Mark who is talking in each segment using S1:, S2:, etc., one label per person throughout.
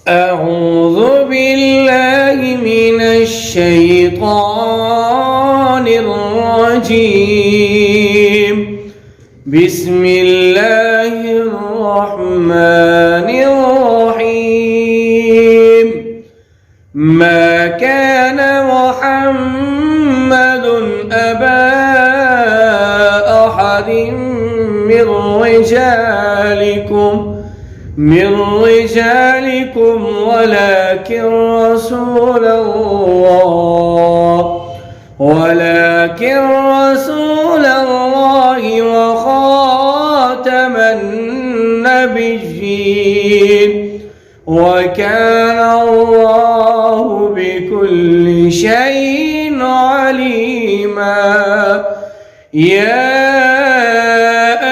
S1: أعوذ بالله من الشيطان الرجيم. بسم الله الرحمن الرحيم. ما كان محمد أبا أحد من رجالكم ولكن رسول الله وخاتم النبيين وكان الله بكل شيء عليما. يا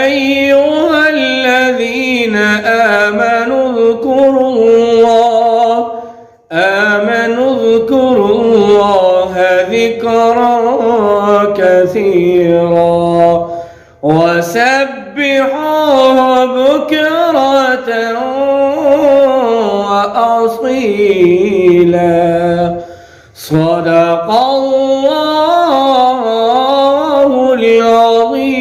S1: أيها الذين آمنوا اذكروا الله ذكرا كثيرا وسبحوه بكرة وأصيلا. صدق الله العظيم.